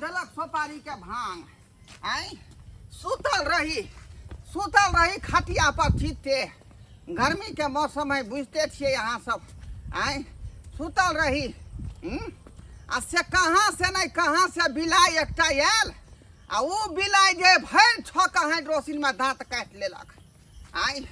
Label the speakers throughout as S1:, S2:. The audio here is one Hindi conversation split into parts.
S1: देलक सोपारी के भांग आई सुतल रही खटिया पर चीते गर्मी के मौसम है बुझते छिए यहाँ सब आई सुतल रही आ से कहाँ से नहीं कहाँ से बिलाई एकटा आयल आ वो बिलाई जे भर छक हाइड्रोसिन में दांत काट लेलक आई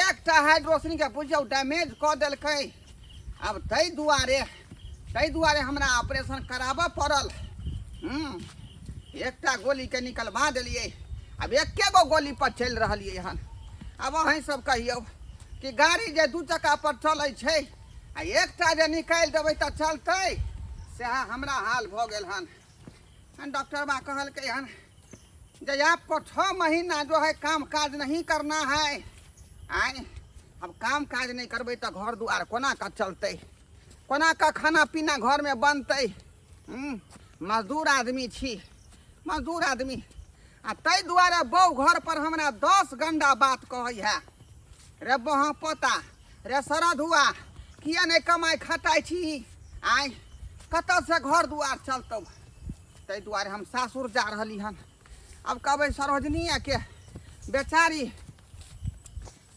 S1: एकटा हाइड्रोसिन के बुझियौ डैमेज कऽ देलकै अब तै दुआरे हमरा ऑपरेशन कराबऽ पड़ल एकटा गोली के निकलवा देलिए अब एके गो गोली पर चल रहिए हन अब अहीं सब कहियौ कि गाड़ी जे दू चक्का पर चलै छै आ एकटा जे निकाल देबै तऽ चलतै से हमरा हाल भऽ गेल हन डॉक्टर बा कहलकै हन जे आपको 6 महीना जो है काम काज नहीं करना है आई अब काम काज नहीं करबै तऽ घर दुआर कोना का चलतै कोना का खाना पीना घर में बनतै मजदूर आदमी छी मजदूर आदमी आ तै दुआरे बहु घर पर हमरा 10 गंडा बात कहै है रे बहा पोता रे सरद हुआ किया नहीं कमाई खटाई छी आई कतऽ से घर दुआर चलतौ तै दुआरे हम सासुर जा रहली हन अब कहबै सरोजनिया के बेचारी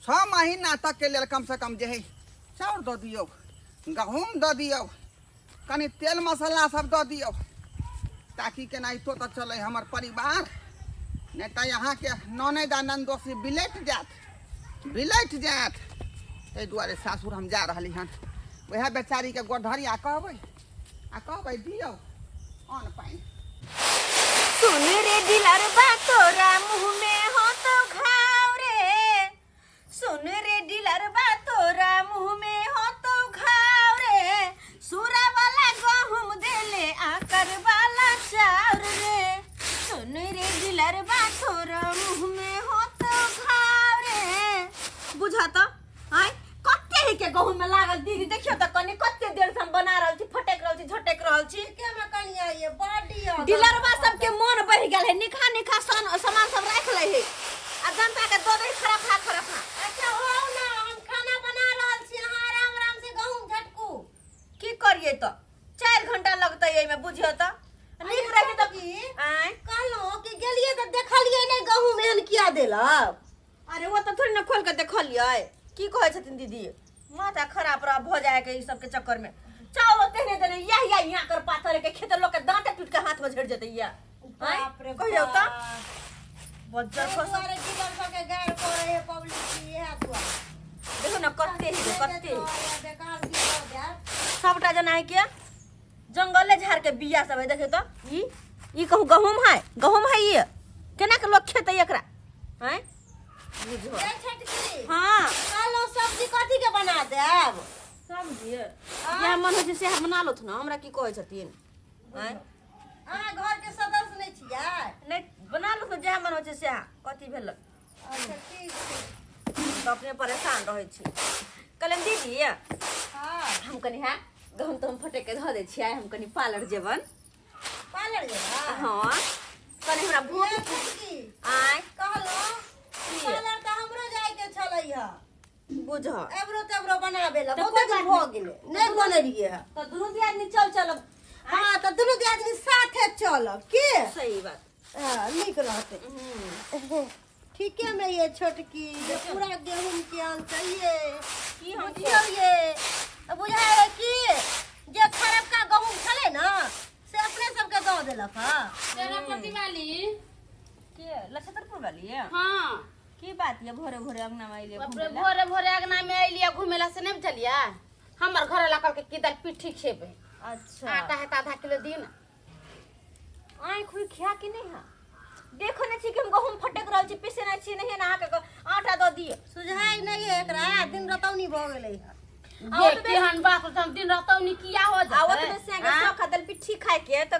S1: 6 महीना तक के लेल कम से कम जे है चाउर दऽ दियौ गहूम दऽ दियौ कनि तेल मसाला सब दऽ दियौ ताकि केनाहितो तऽ चलै हमर परिवार नहीं तो यहाँ के ननद आ नंदोसी बिलट जात ताहि दुआरे सासुर हम जा रही हन वह बेचारी के गोधरिया कहबै दियौ अन्न पानि
S2: सुन रे दिलरबा तोरा मुँह में हो तो घाव रे सुन रे दिलरबा तोरा मुँह में हो तो घाव रे सूरा वाला गहूम देले आकर वाला चाउर रे सुन रे दिलरबा तोरा मुँह में हो तो घाव रे बुझा तो आय कत्ते ही के गहूम में लागल दीदी देखियो त कनी कत्ते देर से हम बना रहल छी फटेक रहल छी झटक रहल छी
S3: के में कनिया ये बॉडी
S2: डीलरवा सब के मन बढ़ गेल है निखा सामान सब रख ले है आ जनता के दो दे खराब
S3: अच्छा हो ना हम खाना बना रहल छी अहाँ आराम से गहूम झटकू
S2: की करिए तो 4 घंटा लगतै एई में बुझियो त नीक रही त
S3: की
S2: आय
S3: कहलो कि गेलिए त देखलिए नै गहूम एहन किया देलक
S2: अरे वो तो थोड़ी ना खोल के देखलिए की कहै छथिन दीदी माथा खराब रह भ जाए के ई सब के चक्कर में चावल तेने देने यहाँ कर पाथर के खेत लोग के दांत टूट के हाथ में झड़ जते या
S3: बाप रे
S2: कहियो त
S3: बज्जर फसरे डीलर सब के गाड़ करे है पब्लिक की है दुआ
S2: देखो ना कत्ते
S3: बेकार दी हो यार
S2: सबटा जना है के जंगले झाड़ के बिया सब है देखे तो ई कहू गहूम है ये केना के लोग खेतै एकरा हैं बुझो
S3: ए छटकी
S2: हां
S3: कहलो सब्जी कथी के बना देब
S2: समझिए या मन हो से बना लो ना हमरा की कहै छथिन हैं
S3: अहाँ घर के सदस्य नहीं छियै
S2: नहीं बना लो तो जे मन हो से कथी भेल
S3: अच्छा ठीक छै
S2: तो अपने परेशान रहै छी कलम दीदी
S3: हां
S2: हम कनी है गहूम तो हम फटे के ध दे छियै हम कनी पार्लर जेबन
S3: पार्लर जेबा
S2: हां कनी हमरा भूख
S3: छटकी
S2: आय
S3: कहलो पार्लर त हमरो जाय के छलै ह
S2: बुझ
S3: एबरो बनाबे ला
S2: तो
S3: बहुत दिन हो गेले नहीं बनलिए है
S2: तो दोनों आदमी चल
S3: हां त दुनु के आदमी साथे चलब के
S2: सही बात
S3: निक रहते ठीक है मैं ये छोटकी ये पूरा गेहूं के आन चाहिए
S2: की हम
S3: बुझियो ये बुझाए कि जे खराब का गहूं छले ना से अपने सबके दो देलक हां
S4: तेरा प्रतिवाली
S2: के लछतरपुर वाली है
S4: हाँ
S2: की बात ये भोरे भोरे अंगना में आइले
S4: बाप रे भोरे भोरे अगना में आइलिया घुमेला से नहीं बुझलिया हमर घर ला के किदर पिट्ठी खेबे
S2: अच्छा
S4: आटा है आधा किलो दिन
S2: आँख हुई खिया कि नहीं है देखो ने छी कि हम गहूम फटक रहल छी पीसे ना छी नहीं ना के आटा दो दिए
S3: सुझाई नहीं है एकरा दिन रतौनी भ गेलै
S4: देख के हन बाप हम दिन रहतौनी किया हो जाए
S2: आवत में से के सखा दल पिट्ठी खाए के तो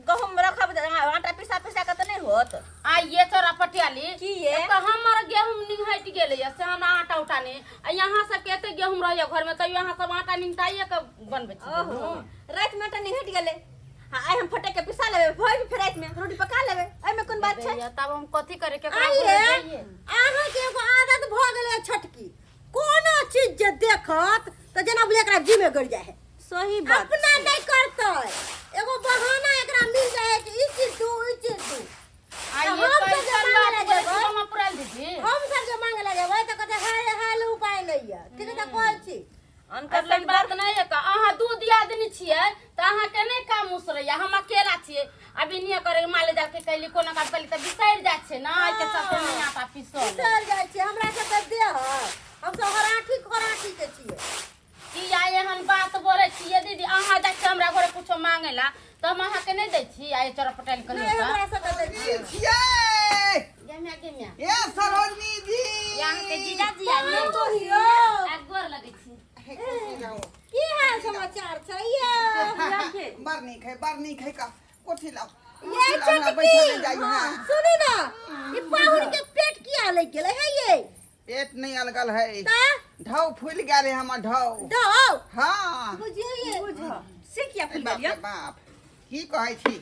S2: गहूम रखब आटा पिसा के त नहीं होत
S4: आ ये तोरा पटियाली
S2: की ये
S4: तो हमर गेहूं निहट गेले से हमरा आटा उठा ने यहाँ सब केते गेहूं रहय घर में तो यहाँ सब आटा निंगटाइए के बनबे छी
S2: ओहो रात में आटा निहट गेले हां आई हम फटे के पिसा लेबे भोज फिर रात में रोटी पका लेबे एई में कोन बात छै
S4: तब हम कथी करे के
S3: आइए अहाँ के एगो आदत भ गेलै छटकी कोनो चीज जे देखत त जना बुझे एकरा जी में गड़ जाए है
S2: सही बात
S3: अपना नहीं करते एगो बहाना एकरा मिल जाए कि ई
S4: आदमी छिए त अहाँ के नहीं काम उसरैया हम अकेला छिए अभी निया करे माले जा के कहली कोनो का पहले त बिसैर जा छे ना आइ के साथे नहीं आता पिसल
S3: चल जाइ छी हमरा के त दे हम सब हराठी के छिए
S4: की आइ एहन बात बोले छिए दीदी अहाँ जा के हमरा घरे कुछो मांगेला त हम अहाँ के नहीं दै छी आइ चोरा पटाइल
S3: नहीं
S4: कहली
S3: हमरा से दे
S1: ये
S3: छी
S1: छियै
S4: गेमिया
S1: ये सरोजनी जी
S4: यहाँ के जीजा जी आइए
S3: तो हियो
S4: एक गोर लगे छी
S3: की हाल समाचार छै ये
S1: बार नहीं खाई का कोठी लाओ
S3: ये चटकी सुनू ना ये पाहुन के पेट किया लग गेले है ये
S1: पेट नहीं अलगल है
S3: ता
S1: ढौ फूल गेले हमर ढौ
S3: दो
S1: हाँ
S3: बुझियो ये बुझ से किया फूल
S1: बाप
S3: गेलियो
S1: रे बाप की कहै छी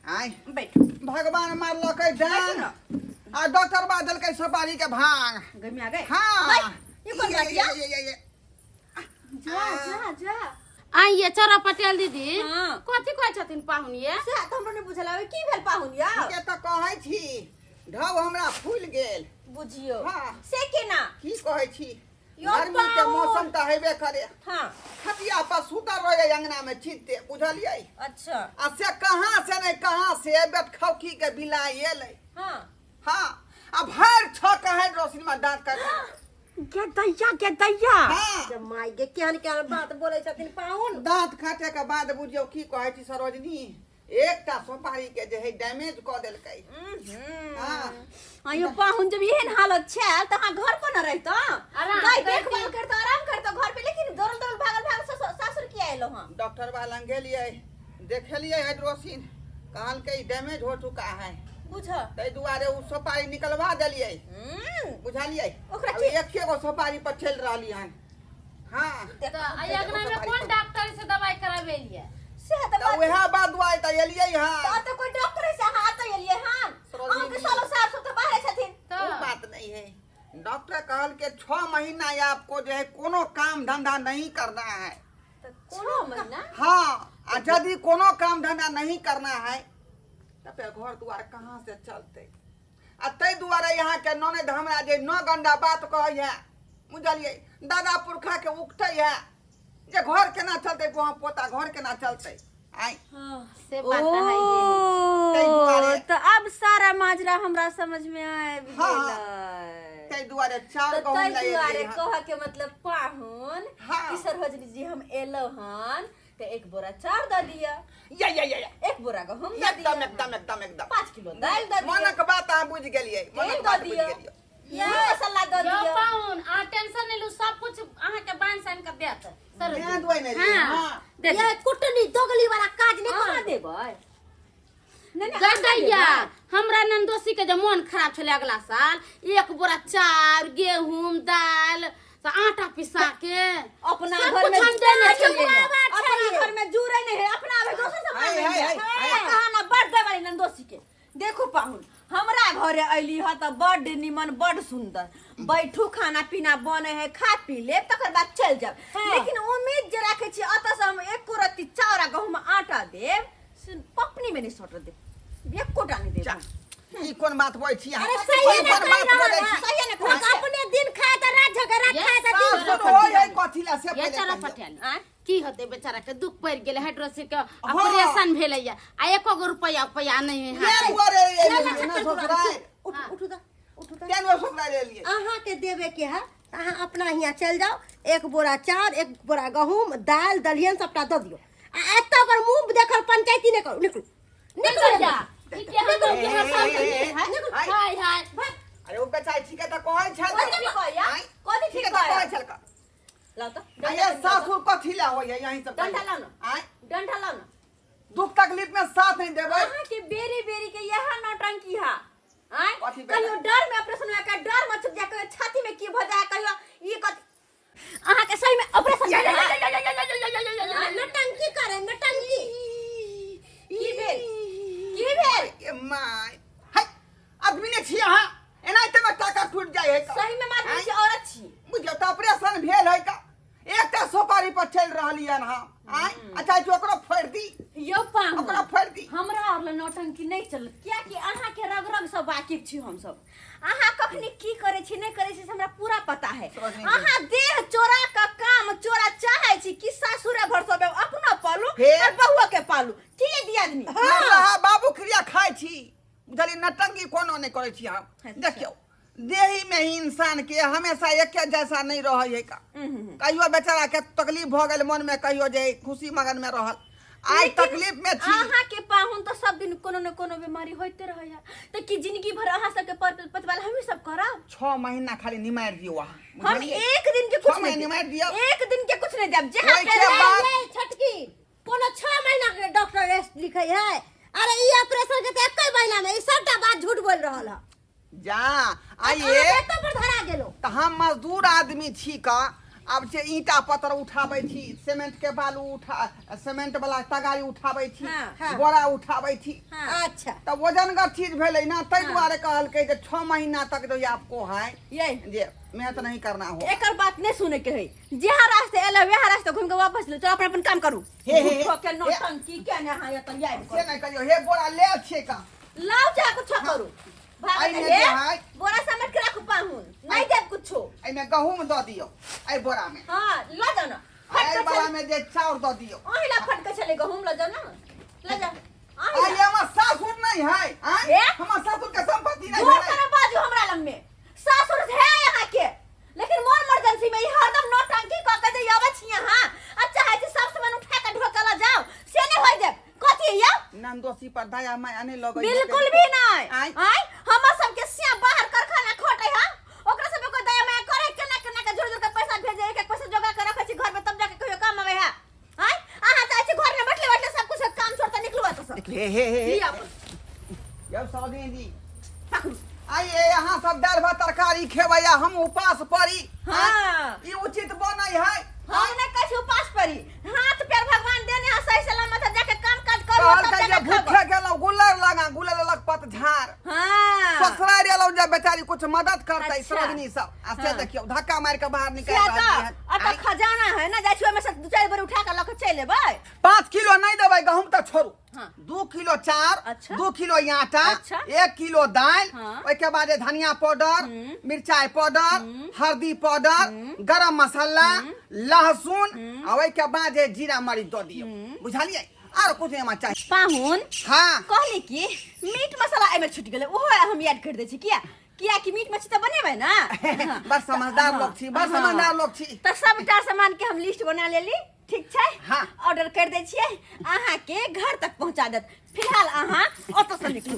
S1: आइ
S3: बैठो
S1: भगवान मारलकै डांग आ डॉक्टर बादल के सुपारी के भांग
S3: गमी आ गए
S1: हाँ
S3: ये कौन बात या
S1: ये
S3: जा
S4: आइए चोरा पटेल दीदी
S3: हाँ।
S4: कथी कहै छथिन पाहुन ये
S3: से त हमरो ने बुझला की भेल पाहुन या
S1: के त कहै छी ढौ हमरा फूल गेल
S3: बुझियो
S1: हाँ।
S3: से केना
S1: की कहै छी
S3: यो
S1: गर्मी के
S3: पाहुन।
S1: मौसम त हेबे करे
S3: हां
S1: खटिया पर सुतल रहे अंगना में चित्ते बुझलियै
S3: अच्छा
S1: आ से कहाँ से नहीं कहाँ से बेट खौकी के बिलाई एलै
S3: हां
S1: हाँ अब भर छ कहे रोशनी में दांत काट
S3: के दैया
S1: हाँ।
S3: जब माई के केहन बात बोले छथिन पाहुन
S1: दांत काटे के बाद बुझियो की कहै छी सरोजनी एकटा सुपारी के जे है डैमेज क देलकै हां
S3: यो पाहुन जब एहन हालत छै त हां घर पर न रहत
S4: आराम
S3: गाय
S4: करती।
S3: देखभाल करत आराम करत घर पे लेकिन दौड़ल भागल सासुर किया एलो हां
S1: डॉक्टर वाला गेलिए देखेलिए हाइड्रोसिन कहलकै डैमेज हो चुका है
S3: बुझ
S1: तै दुआरे उ सुपारी निकलवा देलिए बुझलिए
S3: ओकरा
S1: अब एके गो सुपारी पर चल रहली हन हां
S4: तो आइ अगना में कौन डॉक्टर से दवाई कराबेलिए
S3: से त
S1: तो वह बात दुआई त एलिए हां
S3: तो कोई डॉक्टर से हाथ एलिए हां
S1: सरोजिनी
S3: के सालो साफ सुथरा बाहर छथिन
S4: तो
S1: वो बात नहीं है डॉक्टर कहल के 6 महीना या आपको जो है कोनो काम धंधा नहीं करना है
S3: त कोनो महीना
S1: हाँ आ यदि कोनो काम धंधा नहीं करना है तो फिर घर द्वार कहाँ से चलते आ तै दुआरे यहाँ के ननद हमरा जे न गंदा बात कहै है बुझलिए दादा पुरखा के उगते है जे घर केना चलते वहाँ पोता घर केना चलते आई
S4: से बात है
S1: तै दुआरे
S3: तो अब सारा माजरा हमरा समझ में आए
S1: हाँ। तै दुआरे चार
S3: तो
S1: गहूम
S3: तै
S1: ले
S3: दुआरे
S1: एलियै हन।
S3: कह के मतलब पाहुन
S1: हाँ।
S3: कि सरोजनी जी हम एलो हन तो एक बोरा चाउर द दिया
S1: या
S3: एक बोरा गहूम द दिया
S1: एकदम
S3: 5 किलो दाल द दिया
S1: मनक बात अहाँ बुझ गेलियै
S3: तेल
S1: मनक
S3: द
S1: बात बुझ
S3: दिया
S1: गेलियै
S3: ये मसाला द
S4: यो
S3: दिया
S4: पाहुन आ टेंशन नहीं लू सब कुछ अहाँ के बांध सान के देत
S1: ध्यान दुआई नहीं दियै,
S4: हां
S1: हाँ।
S4: दे
S3: ये कुटनी दोगली वाला काज नहीं करा देबै
S4: गदैया हमरा नंदोसी के जब मन खराब छले अगला साल एक बोरा चाउर गेहूं दाल तो आटा पिसा के
S3: अपना
S4: सब
S3: घर में
S4: कुछ हम देने छलियै
S3: अपना घर में जुड़े नहीं है अपना आवे दोसर से
S1: हाय, हाय, हाय, हाय।
S3: कहाना बर्थडे वाली नंदोसी के देखो पाहुन हमरा घरे अइली ह त बड निमन बड सुंदर बैठू खाना पीना बने है खा पी ले तकर बाद चल जाब लेकिन उम्मीद जे राखे छी अत से हम एक रत्ती चाउर गहूम आटा देब पपनी में नहीं सट देब एक कोटा नहीं देब
S1: ई कोन बात बोलै छी अहाँ?
S3: अरे सही
S1: कोन
S3: है
S1: बात बोलै छी?
S3: सही है ना अपने दिन खाए त रात झगड़ा
S4: ये
S3: खाए त
S1: सास
S3: दिन
S1: तो होय है कथी ला से
S4: ये
S1: पहिले
S4: चरा
S1: कहियौ।
S4: पटेल की होते बेचारा के दुख पड़ गेले हाइड्रोसिस के ऑपरेशन भेलैया आ एको गो रुपया नहीं है
S1: ये
S4: हाथ
S1: दुआरे
S3: चल,
S1: एलियै,
S3: चल,
S1: ना
S3: चल,
S1: ससुराल
S3: उठू दा
S1: केन वो ससुराल एलियै
S3: अहाँ के देवे के है अहाँ अपना यहाँ चल जाओ एक बोरा चाउर एक बोरा गहूम दाल दलियन सबटा दे दियो आ एत पर मुंह देखल पंचायती नहीं करू निकलू
S4: निकल जा ई के हम लोग के हर साल
S1: हाय।
S4: हाय हाय
S1: अरे ओ बेचारी ठीक है त कहै छल
S3: कथी ठीक कहै या?
S1: आँय?
S3: कथी
S1: ठीक
S3: ठीक
S1: है त
S3: कहै?
S1: कहै छल का
S3: लाओ तो
S1: ये सासुर कथी ला होय है यहीं सब
S3: डंडा लाओ ना।
S1: आय
S3: डंडा लाओ ना
S1: दुख तकलीफ में साथ नहीं देबै
S3: अहाँ के बेरी बेरी के यह नौटंकी है आय
S1: कथी बेटा?
S3: कहियो डर में ऑपरेशन हुआ का डर मत छुप जा कहियो छाती में की भ जाए कहियो ई कथी अहाँ के सही में ऑपरेशन नौटंकी करे नौटंकी की भेल की भेल
S1: ए माय हाय आदमी ने छी अहाँ एनाहिते में टाका टूट जाय है का?
S3: सही में मात्र
S1: आँय?
S3: छी औरत छी
S1: बुझियो त ऑपरेशन भेल है का एकटा सुपारी पर चल रहली हन हम आय अच्छा जो ओकरो फोड़ दी
S3: यो पाहु
S1: ओकरा फोड़ दी
S3: हमरा और ल नौटंकी नहीं चलत क्या कि अहाँ के रग रग सब वाकिफ छी हम सब अहाँ कखनी की करे छी नहीं करे छी से हमरा पूरा पता है
S1: समझ नहीं
S3: अहाँ देह चोरा का काम चोरा चाहे छी कि सासुरे भर सब अपना पलू
S1: हे।
S3: और बहुआ के पालू ठीक दिया आदमी
S1: रहा बाबू क्रिया खाइ छी बुझली नटंगी कोनो नहीं करे छी हम
S3: अच्छा।
S1: देखियो देही में ही इंसान के हमेशा एके जैसा नहीं रहे है का कहियो बेचारा के तकलीफ भ गेल मन में कहियो जे खुशी मगन में रहल आई
S3: लेकिन
S1: तकलीफ में छी
S3: अहाँ के पाहुन तो सब दिन कोनो न कोनो बीमारी होते रहैया तो की जिंदगी भर अहाँ सब के पतवाल हम ही सब करब
S1: 6 महीना खाली निमार दियो वहां
S3: हम एक दिन के कुछ नहीं
S1: निमार दियो
S3: एक दिन के कुछ नहीं देब जे
S1: ओइ के बाद
S5: छटकी कोनो 6 महीना के डॉक्टर रेस्ट लिखे है अरे ई ऑपरेशन के त 1 महीना में ई सबटा बात झूठ बोल रहल है
S1: जा आइए
S5: तो पर धरा गेलो
S1: तो हम मजदूर आदमी छी का अब से ईटा पत्थर उठाबै छी सीमेंट के बालू सीमेंट वाला तगारी उठाबै छी
S3: हाँ,
S1: बोरा उठाबै छी
S5: अच्छा
S1: तो वजनगर चीज भेलै ना तै दुआरे कहलकै जे 6 महीना तक जो आपको है
S3: ये
S1: जे मेहनत नहीं करना हो
S3: एकर बात नहीं सुने के है जहाँ रास्ते एला वहाँ रास्ते घूम के वापस ले चलो अपन अपन काम करू
S1: हे, हे,
S3: झूठो के नौटंकी के ना हां त याद
S1: से नहीं कहियो हे बोरा ले छे का
S3: लाओ जा कुछ करू भाग
S1: आई ने
S3: हे
S1: जे है
S3: बोरा समेट के रखू पाहुन नहीं देब कुछो
S1: ए में गहूम द दियो ए बोरा में
S3: हां ला जा ना
S1: ए बोरा में जे चाउर द दियो
S3: ओहिला फट के चले गहूम ला जा ना ला जा
S1: आ ये हमर सासुर नहीं है
S3: हे?
S1: हमर सासुर के संपत्ति नहीं
S3: जोर
S1: है
S3: करे बाजू हमरा लंग में सासुर है यहाँ के लेकिन मोर इमरजेंसी में ई हरदम नौटंकी क के दे आवे छी यहाँ अच्छा है कि सब सामान उठा के ढोकला जाओ से नहीं होय दे कथी है
S1: नंदोसी पर दया मैं आने लगै
S3: बिल्कुल भी नहीं
S1: आई।
S3: आई हमर सब के सिया बाहर कारखाना खोटे हम ओकरा सब को दया मैं करे केना के जोर जोर के पैसा भेजे एक पैसा जोगा के रखे छी घर में तब जाके कहियो काम आवे है आई आहा जाय छी घर में बैठले बैठले सब कुछ काम छोड़ के निकलवा तो सब
S1: हे
S3: लिया अपन
S1: जब सादी दी
S3: पकड़ू
S1: आइए यहाँ सब दाल भात तरकारी खेबैया हम उपास पड़ी
S3: हाँ।
S1: ई उचित बनै है
S3: हम ने कैसे उपास पड़ी हाथ पैर भगवान देने हैं सही सलामत है जाके काम काज करो
S1: कहल
S3: तब
S1: के जे
S3: जाके
S1: भूखे
S3: खाओ
S1: गेलौ गुलर लग पतझार
S3: हां
S1: ससुराल एलौ जे बेचारी कुछ मदद करतै
S3: अच्छा।
S1: सरोजनी सब आ से
S3: हाँ।
S1: देखियो धक्का मार के बाहर निकाल
S3: क्या
S1: रहली है
S3: आता खजाना है ना जाई में से 2-4 बार उठा के लके चले लेबै
S1: 5 किलो नहीं देबै गहूम त छोड़ू
S3: हाँ।
S1: 2 किलो चार
S3: अच्छा।
S1: 2 किलो आटा
S3: अच्छा।
S1: 1 किलो दाल
S3: हाँ।
S1: ओइ के बाद धनिया पाउडर मिर्चाई पाउडर हल्दी पाउडर गरम मसाला लहसुन आ ओइ के बाद जीरा मरीच दऽ दियौ बुझलियै और कुछ नहीं चाहिए
S3: पाहुन
S1: हाँ
S3: कहली कि मीट मसाला एमे छूट गेलै ओहो हम याद कर दै छी किया कि मीट मछली त बनेबै ना
S1: बस समझदार लोग छी बस समझदार लोग छी
S3: त सबटा सामान के हम लिस्ट बना लेली ठीक छै
S1: हाँ।
S3: ऑर्डर कर दै छियै अहाँ के घर तक पहुंचा देत फिलहाल अहाँ ऑटो से निकलू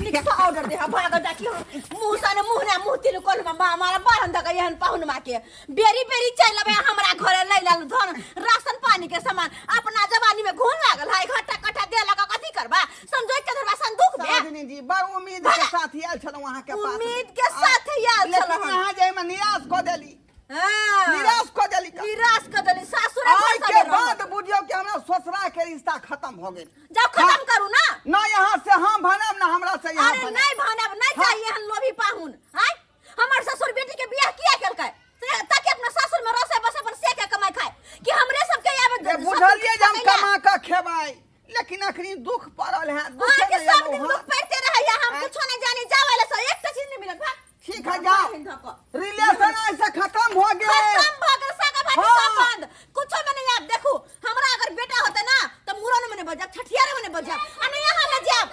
S3: लिख ऑर्डर दे भाग डाकी मुंह तिल कोल में हमारा बारन तक यहन पाहुन मा के बेरी बेरी चल लेबै हमरा घरे ले लालू धन राशन पानी के सामान अपना जवानी में घून लागल है घटा कटा दे लगा कथी करबा समझो के धरबा संदूक में
S1: सरोजनी जी बड़ उम्मीद के साथ आयल छलहुँ अहाँ के पास
S3: उम्मीद के साथ आयल
S1: लेकिन
S3: छलहुँ।
S1: अहाँ जे में निराश कऽ देली
S3: हाँ।
S1: निराश कऽ देली का?
S3: निराश कर देली सासुर
S1: आइ के बाद बुझियौ कि हमरा ससुरा के रिश्ता खत्म हो गेल
S3: जब खत्म करू ना
S1: ना यहाँ से हम बनब ना हमरा से यहाँ
S3: अरे
S1: बनब
S3: नहीं भानब नहीं
S1: हाँ।
S3: चाहिए हम लोभी पाहुन हैं हमर ससुर बेटी के बियाह किया केलकै ताकि अपना ससुर में रसे बसे पर से के कमाई खाए कि हमरे सब के आवे
S1: जे बुझलिए जे हम कमा के खेबै लेकिन अखनी दुख पड़ल है दुख
S3: हां के
S1: में
S3: सब
S1: एलहुँ
S3: दिन
S1: हँ।
S3: दुख पड़ते रहे हम
S1: हाँ।
S3: कुछ नहीं जाने जावे ले एक चीज नहीं मिलत भाग
S1: ठीक है जाओ रिलेशन ऐसे खत्म हो गए
S3: खत्म भ गेल सगा भाई
S1: हाँ।
S3: संबंध कुछ में नहीं आप देखो हमरा अगर बेटा होता ना तो मुरन में नहीं बजा छठियारे में नहीं बजा आ नहीं यहां में जाब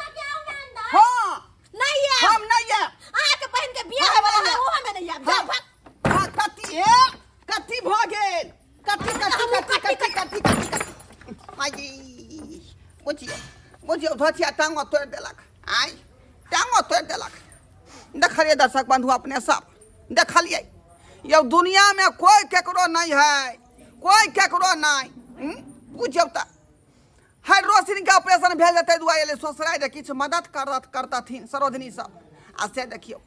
S1: हाँ
S3: नहीं है
S1: हम नहीं है
S3: आ के बहन के बियाह वाला है वो में नहीं आब जा भाग
S1: हाँ कथी है कथी भ गेल कथी आई बुझियो धोतिया टांगो तोड़ देलक आई टांगो तोड़ देलक देखलिए दर्शक बंधु अपने सब देखलिए यौ दुनिया में कोई केकरो नहीं है कोई केकरो नहीं बुझियो त हाइड्रोसिन के ऑपरेशन भेल जेतै दुआरे ससुराल जे किछु मदद करतथिन सरोजनी सब आ से देखियो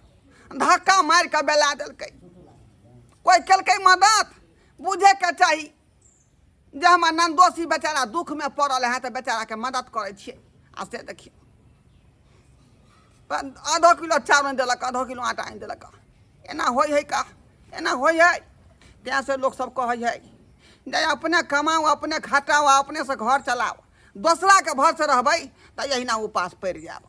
S1: धक्का मार के बेला देलकै कोई केलकै मदद बुझे के चाही जे हमर नंदोसी बेचारा दुख में पड़ल है तो बेचारा के मदद करे छियै आ से देखियो आधो किलो चाउर आनि देलक आधो किलो आटा आनि देलक एना होइ है का एना होइ है तैं से लोग सब कहै है जे अपने कमाओ अपने खटाओ अपने से घर चलाओ दोसरा के भर से रहबै त यहिना उपास पड़ि जाएब